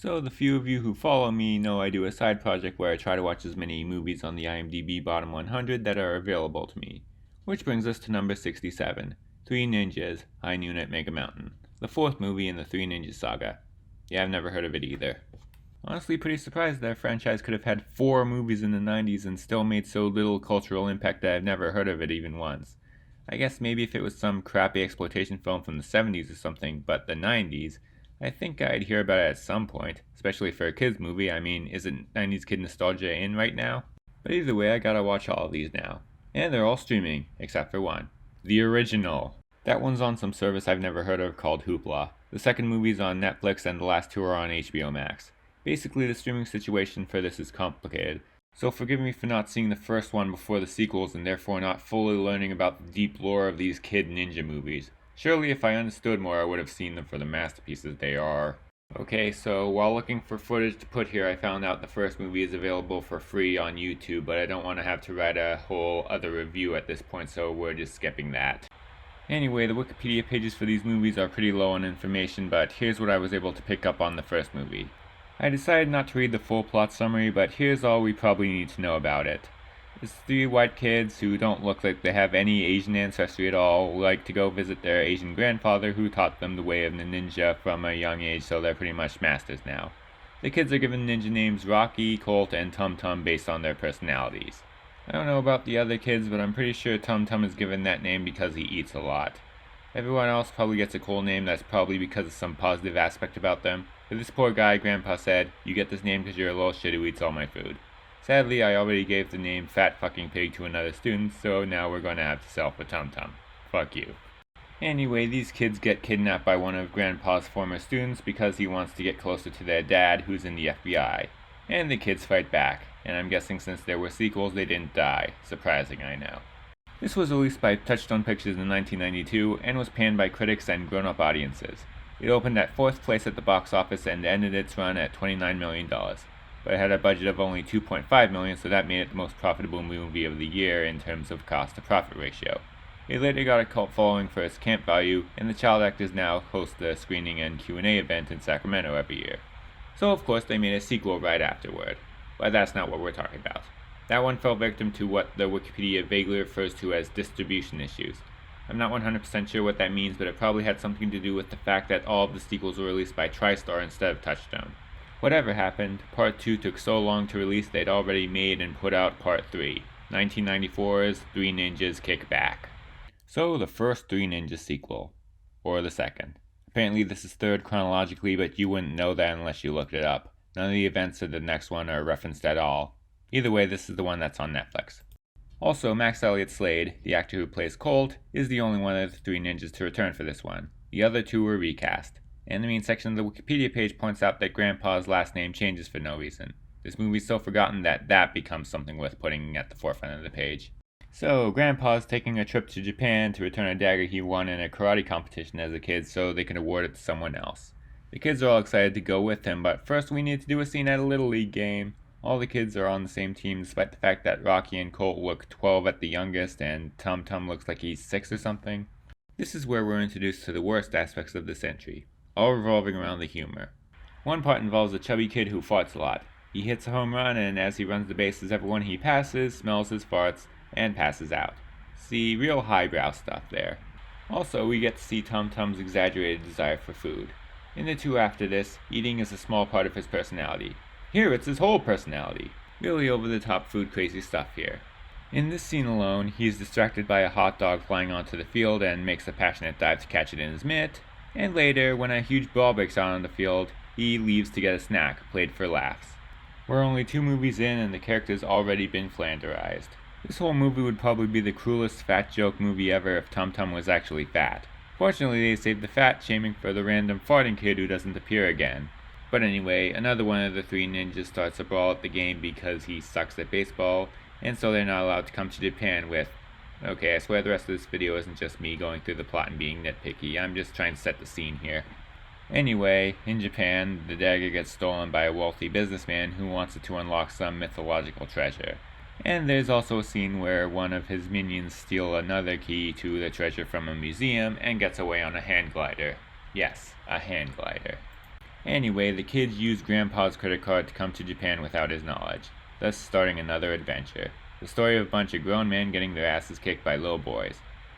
So the few of you who follow me know I do a side project where I try to watch as many movies on the IMDB bottom 100 that are available to me. Which brings us to number 67, Three Ninjas, High Noon at Mega Mountain, the fourth movie in the Three Ninjas saga. Yeah, I've never heard of it either. Honestly, pretty surprised that a franchise could have had 4 movies in the 90s and still made so little cultural impact that I've never heard of it even once. I guess maybe if it was some crappy exploitation film from the 70s or something, but the 90s, I think I'd hear about it at some point, especially for a kids movie. I mean, isn't 90s kid nostalgia in right now? But either way, I gotta watch all of these now. And they're all streaming, except for one. The original. That one's on some service I've never heard of called Hoopla. The second movie's on Netflix and the last 2 are on HBO Max. Basically, the streaming situation for this is complicated, so forgive me for not seeing the first one before the sequels and therefore not fully learning about the deep lore of these kid ninja movies. Surely if I understood more I would have seen them for the masterpieces they are. Okay, so while looking for footage to put here, I found out the first movie is available for free on YouTube, but I don't want to have to write a whole other review at this point, so we're just skipping that. Anyway, the Wikipedia pages for these movies are pretty low on information, but here's what I was able to pick up on the first movie. I decided not to read the full plot summary, but here's all we probably need to know about it. It's 3 white kids who don't look like they have any Asian ancestry at all, like to go visit their Asian grandfather who taught them the way of the ninja from a young age, so they're pretty much masters now. The kids are given ninja names Rocky, Colt, and Tum Tum based on their personalities. I don't know about the other kids, but I'm pretty sure Tum Tum is given that name because he eats a lot. Everyone else probably gets a cool name that's probably because of some positive aspect about them. For this poor guy, Grandpa said, "You get this name because you're a little shit who eats all my food." Sadly, I already gave the name Fat Fucking Pig to another student, so now we're gonna have to sell for Tum Tum. Fuck you. Anyway, these kids get kidnapped by one of Grandpa's former students because he wants to get closer to their dad, who's in the FBI. And the kids fight back, and I'm guessing since there were sequels, they didn't die. Surprising, I know. This was released by Touchstone Pictures in 1992 and was panned by critics and grown-up audiences. It opened at 4th place at the box office and ended its run at $29 million. But it had a budget of only $2.5 million, so that made it the most profitable movie of the year in terms of cost-to-profit ratio. It later got a cult following for its camp value, and the child actors now host the screening and Q&A event in Sacramento every year. So of course they made a sequel right afterward. But that's not what we're talking about. That one fell victim to what the Wikipedia vaguely refers to as distribution issues. I'm not 100% sure what that means, but it probably had something to do with the fact that all of the sequels were released by TriStar instead of Touchstone. Whatever happened, Part 2 took so long to release they'd already made and put out Part 3, 1994's Three Ninjas Kick Back. So the first Three Ninjas sequel. Or the second. Apparently this is third chronologically, but you wouldn't know that unless you looked it up. None of the events of the next one are referenced at all. Either way, this is the one that's on Netflix. Also, Max Elliott Slade, the actor who plays Colt, is the only one of the 3 ninjas to return for this one. The other 2 were recast. And the main section of the Wikipedia page points out that Grandpa's last name changes for no reason. This movie's so forgotten that becomes something worth putting at the forefront of the page. So, Grandpa's taking a trip to Japan to return a dagger he won in a karate competition as a kid so they can award it to someone else. The kids are all excited to go with him, but first we need to do a scene at a Little League game. All the kids are on the same team despite the fact that Rocky and Colt look 12 at the youngest and Tum Tum looks like he's 6 or something. This is where we're introduced to the worst aspects of this entry, all revolving around the humor. One part involves a chubby kid who farts a lot. He hits a home run and as he runs the bases everyone he passes smells his farts and passes out. See, real highbrow stuff there. Also, we get to see Tum Tum's exaggerated desire for food. In the 2 after this, eating is a small part of his personality. Here it's his whole personality. Really over-the-top food crazy stuff here. In this scene alone, he is distracted by a hot dog flying onto the field and makes a passionate dive to catch it in his mitt. And later, when a huge brawl breaks out on the field, he leaves to get a snack, played for laughs. We're only 2 movies in and the character's already been flanderized. This whole movie would probably be the cruelest fat joke movie ever if Tum Tum was actually fat. Fortunately, they saved the fat shaming for the random farting kid who doesn't appear again. But anyway, another one of the 3 ninjas starts a brawl at the game because he sucks at baseball, and so they're not allowed to come to Japan with... Okay, I swear the rest of this video isn't just me going through the plot and being nitpicky, I'm just trying to set the scene here. Anyway, in Japan, the dagger gets stolen by a wealthy businessman who wants it to unlock some mythological treasure. And there's also a scene where one of his minions steals another key to the treasure from a museum and gets away on a hand glider. Yes, a hand glider. Anyway, the kids use Grandpa's credit card to come to Japan without his knowledge, thus starting another adventure. The story of a bunch of grown men getting their asses kicked by little boys.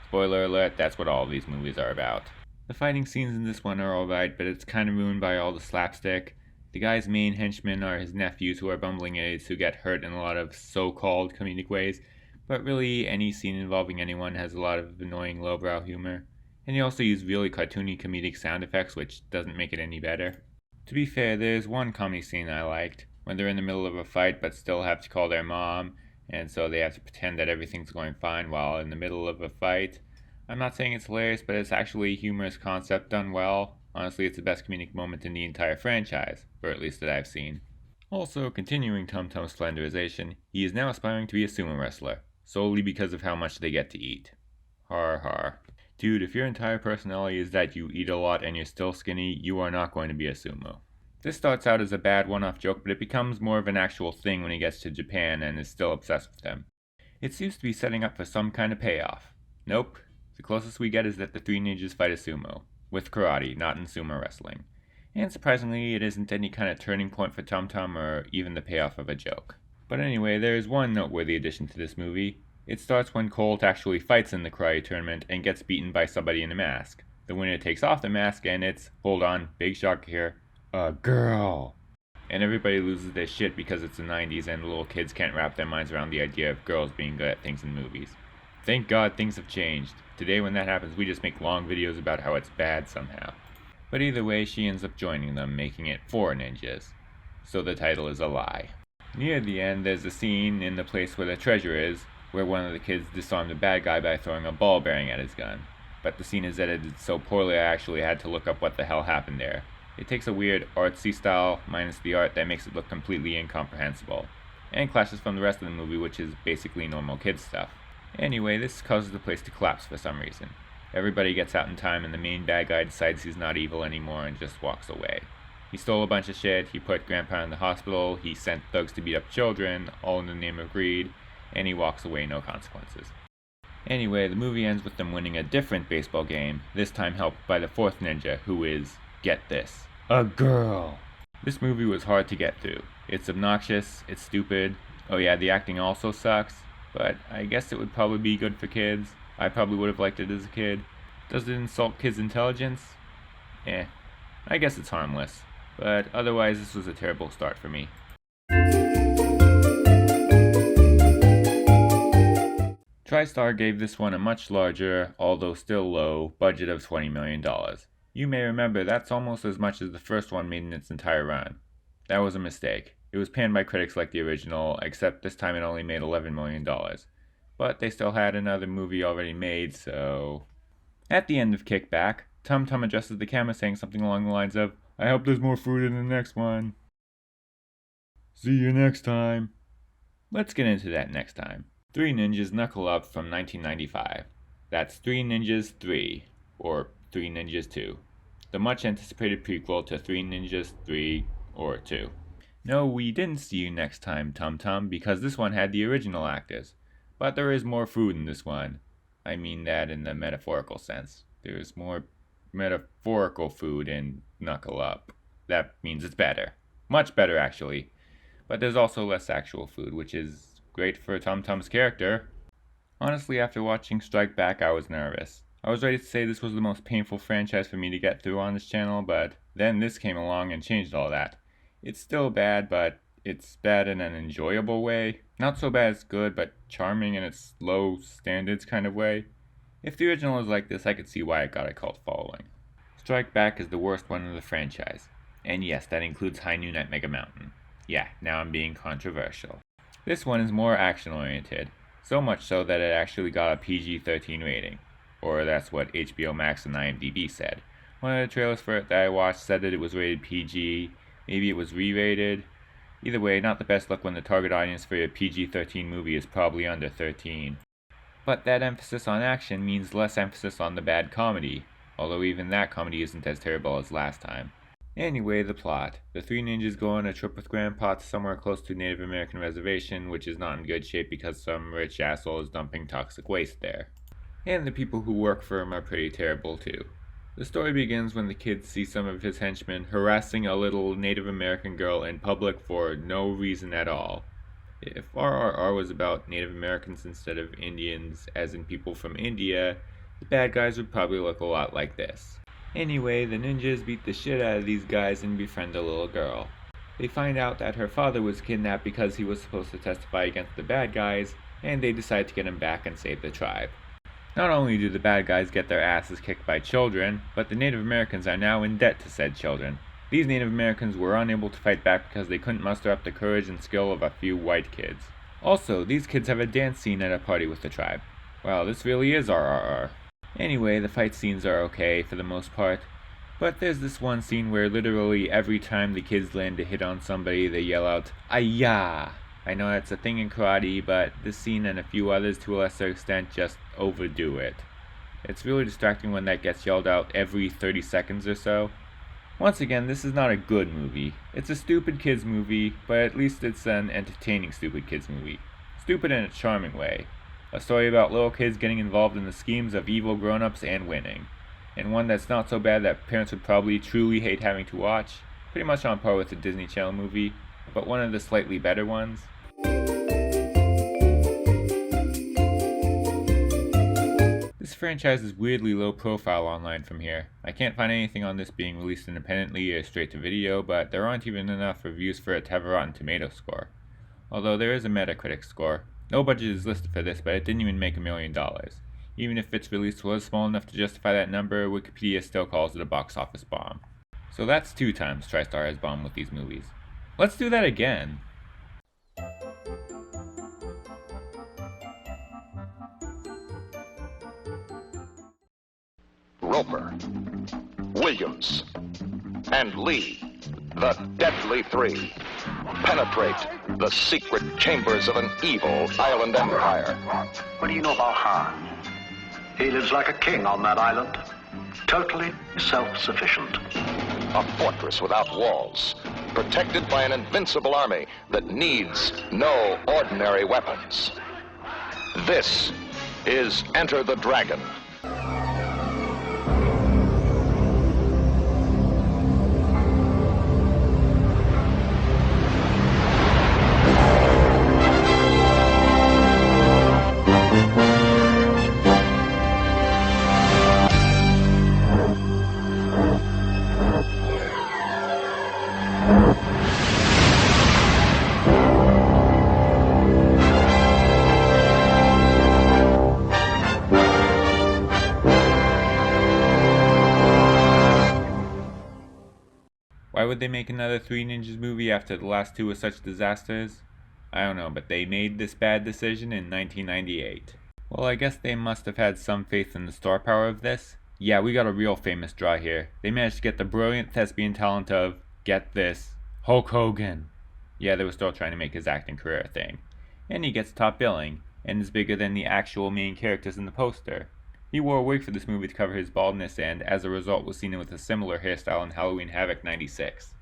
Spoiler alert, that's what all of these movies are about. The fighting scenes in this one are alright, but it's kind of ruined by all the slapstick. The guy's main henchmen are his nephews, who are bumbling idiots who get hurt in a lot of so-called comedic ways, but really any scene involving anyone has a lot of annoying lowbrow humor. And they also use really cartoony comedic sound effects, which doesn't make it any better. To be fair, there's one comedy scene I liked, when they're in the middle of a fight but still have to call their mom, and so they have to pretend that everything's going fine while in the middle of a fight. I'm not saying it's hilarious, but it's actually a humorous concept done well. Honestly, it's the best comedic moment in the entire franchise, or at least that I've seen. Also, continuing Tum Tum's slenderization, he is now aspiring to be a sumo wrestler, solely because of how much they get to eat. Har har. Dude, if your entire personality is that you eat a lot and you're still skinny, you are not going to be a sumo. This starts out as a bad one-off joke, but it becomes more of an actual thing when he gets to Japan and is still obsessed with them. It seems to be setting up for some kind of payoff. Nope. The closest we get is that the three ninjas fight a sumo, with karate, not in sumo wrestling. And surprisingly, it isn't any kind of turning point for Tum Tum or even the payoff of a joke. But anyway, there is one noteworthy addition to this movie. It starts when Colt actually fights in the karate tournament and gets beaten by somebody in a mask. The winner takes off the mask and it's, hold on, big shock here, a girl. And everybody loses their shit because it's the 90s and little kids can't wrap their minds around the idea of girls being good at things in movies. Thank God things have changed. Today when that happens we just make long videos about how it's bad somehow. But either way, she ends up joining them, making it 4 ninjas. So the title is a lie. Near the end, there's a scene in the place where the treasure is, where one of the kids disarmed the bad guy by throwing a ball bearing at his gun. But the scene is edited so poorly I actually had to look up what the hell happened there. It takes a weird artsy style, minus the art, that makes it look completely incomprehensible. And clashes from the rest of the movie, which is basically normal kids stuff. Anyway, this causes the place to collapse for some reason. Everybody gets out in time and the main bad guy decides he's not evil anymore and just walks away. He stole a bunch of shit, he put Grandpa in the hospital, he sent thugs to beat up children, all in the name of greed, and he walks away, no consequences. Anyway, the movie ends with them winning a different baseball game, this time helped by the 4th ninja, who is, get this, a girl. This movie was hard to get through. It's obnoxious, it's stupid, oh yeah, the acting also sucks, but I guess it would probably be good for kids. I probably would have liked it as a kid. Does it insult kids' intelligence? I guess it's harmless. But otherwise, this was a terrible start for me. TriStar gave this one a much larger, although still low, budget of $20 million. You may remember that's almost as much as the first one made in its entire run. That was a mistake. It was panned by critics like the original, except this time it only made $11 million. But they still had another movie already made, so... At the end of Kickback, Tum Tum addresses the camera saying something along the lines of, I hope there's more food in the next one. See you next time. Let's get into that next time. 3 Ninjas Knuckle Up from 1995. That's 3 Ninjas 3, or 3 Ninjas 2. The much anticipated prequel to 3 Ninjas 3, or 2. No, we didn't see you next time, Tum Tum, because this one had the original actors. But there is more food in this one. I mean that in the metaphorical sense. There's more metaphorical food in Knuckle Up. That means it's better. Much better, actually. But there's also less actual food, which is great for Tum Tum's character. Honestly, after watching Strike Back, I was nervous. I was ready to say this was the most painful franchise for me to get through on this channel, but then this came along and changed all that. It's still bad, but it's bad in an enjoyable way. Not so bad it's good, but charming in its low standards kind of way. If the original is like this, I could see why it got a cult following. Strike Back is the worst one of the franchise. And yes, that includes High Noon at Mega Mountain. Yeah, now I'm being controversial. This one is more action-oriented, so much so that it actually got a PG-13 rating. Or that's what HBO Max and IMDB said. One of the trailers for it that I watched said that it was rated PG, maybe it was re-rated. Either way, not the best luck when the target audience for a PG-13 movie is probably under 13. But that emphasis on action means less emphasis on the bad comedy, although even that comedy isn't as terrible as last time. Anyway, the plot. The 3 ninjas go on a trip with Grandpa to somewhere close to a Native American reservation, which is not in good shape because some rich asshole is dumping toxic waste there. And the people who work for him are pretty terrible too. The story begins when the kids see some of his henchmen harassing a little Native American girl in public for no reason at all. If RRR was about Native Americans instead of Indians, as in people from India, the bad guys would probably look a lot like this. Anyway, the ninjas beat the shit out of these guys and befriend a little girl. They find out that her father was kidnapped because he was supposed to testify against the bad guys, and they decide to get him back and save the tribe. Not only do the bad guys get their asses kicked by children, but the Native Americans are now in debt to said children. These Native Americans were unable to fight back because they couldn't muster up the courage and skill of a few white kids. Also, these kids have a dance scene at a party with the tribe. Wow, this really is RRR. Anyway, the fight scenes are okay for the most part, but there's this one scene where literally every time the kids land a hit on somebody, they yell out, "Ayah!" I know that's a thing in karate, but this scene and a few others to a lesser extent just overdo it. It's really distracting when that gets yelled out every 30 seconds or so. Once again, this is not a good movie. It's a stupid kids movie, but at least it's an entertaining stupid kids movie. Stupid in a charming way. A story about little kids getting involved in the schemes of evil grown-ups and winning. And one that's not so bad that parents would probably truly hate having to watch. Pretty much on par with the Disney Channel movie, but one of the slightly better ones. This franchise is weirdly low profile online from here. I can't find anything on this being released independently or straight to video, but there aren't even enough reviews for it to have a Rotten Tomatoes score. Although there is a Metacritic score. No budget is listed for this, but it didn't even make $1 million. Even if its release was small enough to justify that number, Wikipedia still calls it a box office bomb. So that's 2 times TriStar has bombed with these movies. Let's do that again! Roper, Williams, and Lee, the Deadly Three, penetrate the secret chambers of an evil island empire. What do you know about Han? He lives like a king on that island, totally self-sufficient. A fortress without walls, protected by an invincible army that needs no ordinary weapons. This is Enter the Dragon. Why would they make another Three Ninjas movie after the last 2 were such disasters? I don't know, but they made this bad decision in 1998. Well, I guess they must have had some faith in the star power of this. Yeah, we got a real famous draw here. They managed to get the brilliant thespian talent of, get this, Hulk Hogan. Yeah, they were still trying to make his acting career a thing. And he gets top billing, and is bigger than the actual main characters in the poster. He wore a wig for this movie to cover his baldness and, as a result, was seen with a similar hairstyle in Halloween Havoc 96.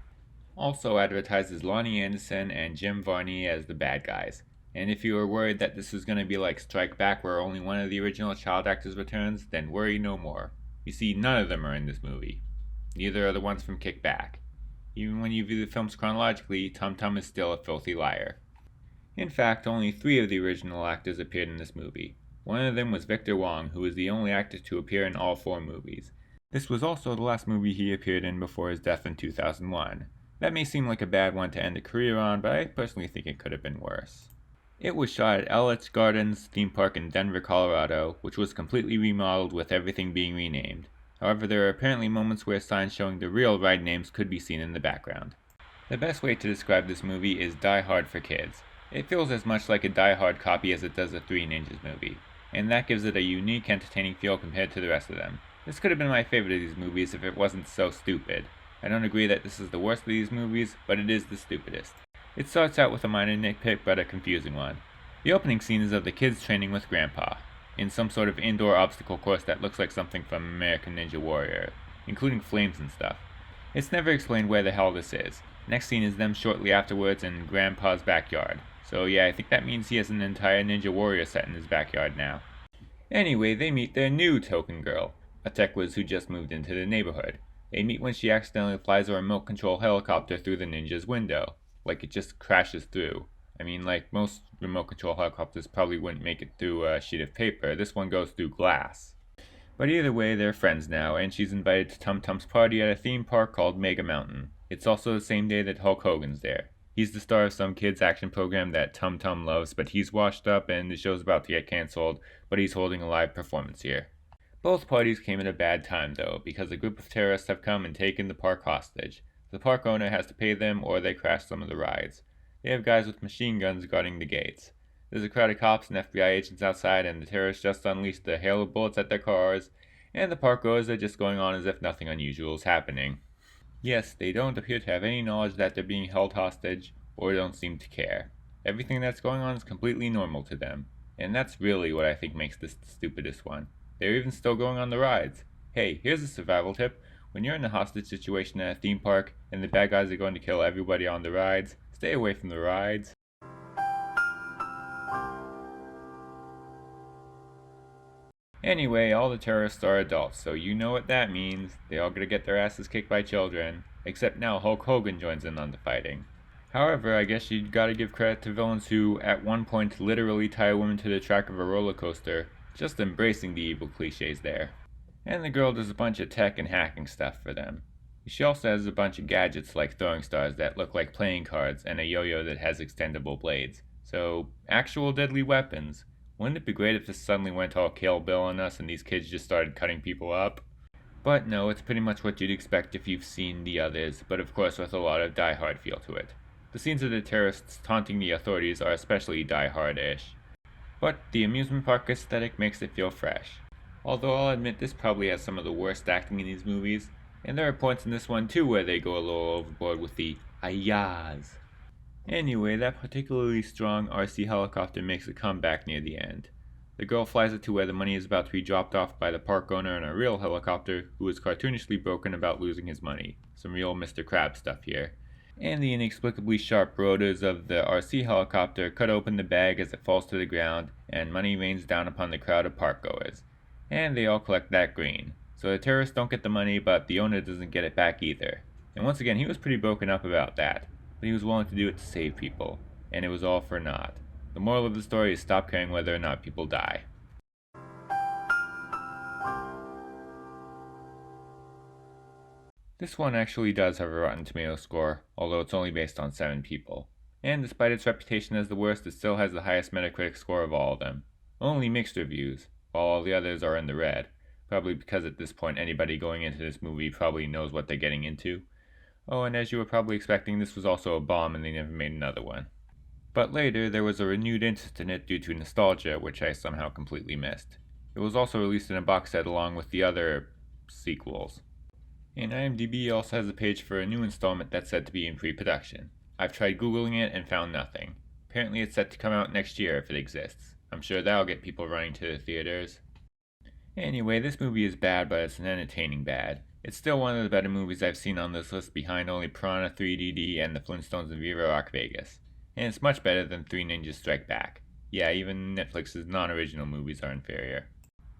Also advertises Lonnie Anderson and Jim Varney as the bad guys. And if you were worried that this was going to be like Strike Back where only one of the original child actors returns, then worry no more. You see, none of them are in this movie. Neither are the ones from Kick Back. Even when you view the films chronologically, Tum Tum is still a filthy liar. In fact, only 3 of the original actors appeared in this movie. One of them was Victor Wong, who was the only actor to appear in all 4 movies. This was also the last movie he appeared in before his death in 2001. That may seem like a bad one to end a career on, but I personally think it could have been worse. It was shot at Elitch Gardens theme park in Denver, Colorado, which was completely remodeled with everything being renamed. However, there are apparently moments where signs showing the real ride names could be seen in the background. The best way to describe this movie is Die Hard for kids. It feels as much like a Die Hard copy as it does a Three Ninjas movie, and that gives it a unique, entertaining feel compared to the rest of them. This could have been my favorite of these movies if it wasn't so stupid. I don't agree that this is the worst of these movies, but it is the stupidest. It starts out with a minor nitpick, but a confusing one. The opening scene is of the kids training with Grandpa, in some sort of indoor obstacle course that looks like something from American Ninja Warrior, including flames and stuff. It's never explained where the hell this is. Next scene is them shortly afterwards in Grandpa's backyard. So yeah, I think that means he has an entire Ninja Warrior set in his backyard now. Anyway, they meet their new token girl. a tech whiz who just moved into the neighborhood. They meet when she accidentally flies a remote control helicopter through the ninja's window. Like it just crashes through. I mean, like most remote control helicopters probably wouldn't make it through a sheet of paper. This one goes through glass. But either way, they're friends now, and she's invited to Tum Tum's party at a theme park called Mega Mountain. It's also the same day that Hulk Hogan's there. He's the star of some kids' action program that Tum Tum loves, but he's washed up and the show's about to get cancelled, but he's holding a live performance here. Both parties came at a bad time though, because a group of terrorists have come and taken the park hostage. The park owner has to pay them or they crash some of the rides. They have guys with machine guns guarding the gates. There's a crowd of cops and FBI agents outside, and the terrorists just unleashed a hail of bullets at their cars, and the park goers are just going on as if nothing unusual is happening. Yes, they don't appear to have any knowledge that they're being held hostage, or don't seem to care. Everything that's going on is completely normal to them. And that's really what I think makes this the stupidest one. They're even still going on the rides. Hey, here's a survival tip. When you're in a hostage situation at a theme park, and the bad guys are going to kill everybody on the rides, stay away from the rides. Anyway, all the terrorists are adults, so you know what that means. They all gotta get their asses kicked by children. Except now Hulk Hogan joins in on the fighting. However, I guess you gotta give credit to villains who, at one point, literally tie a woman to the track of a roller coaster, just embracing the evil cliches there. And the girl does a bunch of tech and hacking stuff for them. She also has a bunch of gadgets like throwing stars that look like playing cards and a yo-yo that has extendable blades. So, actual deadly weapons. Wouldn't it be great if this suddenly went all Kill Bill on us and these kids just started cutting people up? But no, it's pretty much what you'd expect if you've seen the others, but of course with a lot of Die Hard feel to it. The scenes of the terrorists taunting the authorities are especially Die Hard-ish. But the amusement park aesthetic makes it feel fresh. Although I'll admit this probably has some of the worst acting in these movies, and there are points in this one too where they go a little overboard with the ayahs. Anyway, that particularly strong RC helicopter makes a comeback near the end. The girl flies it to where the money is about to be dropped off by the park owner in a real helicopter who is cartoonishly broken about losing his money. Some real Mr. Krabs stuff here. And the inexplicably sharp rotors of the RC helicopter cut open the bag as it falls to the ground, and money rains down upon the crowd of park goers. And they all collect that green. So the terrorists don't get the money, but the owner doesn't get it back either. And once again, he was pretty broken up about that. But he was willing to do it to save people, and it was all for naught. The moral of the story is stop caring whether or not people die. This one actually does have a Rotten Tomatoes score, although it's only based on 7 people. And despite its reputation as the worst, it still has the highest Metacritic score of all of them. Only mixed reviews, while all the others are in the red. Probably because at this point anybody going into this movie probably knows what they're getting into. Oh, and as you were probably expecting, this was also a bomb and they never made another one. But later, there was a renewed interest in it due to nostalgia, which I somehow completely missed. It was also released in a box set along with the other sequels. And IMDB also has a page for a new installment that's said to be in pre-production. I've tried Googling it and found nothing. Apparently it's set to come out next year if it exists. I'm sure that'll get people running to the theaters. Anyway, this movie is bad, but it's an entertaining bad. It's still one of the better movies I've seen on this list behind only Piranha 3DD and The Flintstones and Viva Rock Vegas. And it's much better than Three Ninjas Strike Back. Yeah, even Netflix's non-original movies are inferior.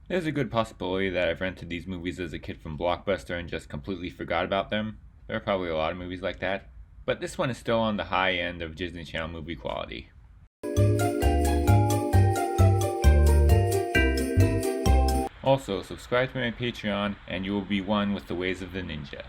There's a good possibility that I've rented these movies as a kid from Blockbuster and just completely forgot about them. There are probably a lot of movies like that. But this one is still on the high end of Disney Channel movie quality. Also, subscribe to my Patreon and you will be one with the ways of the ninja.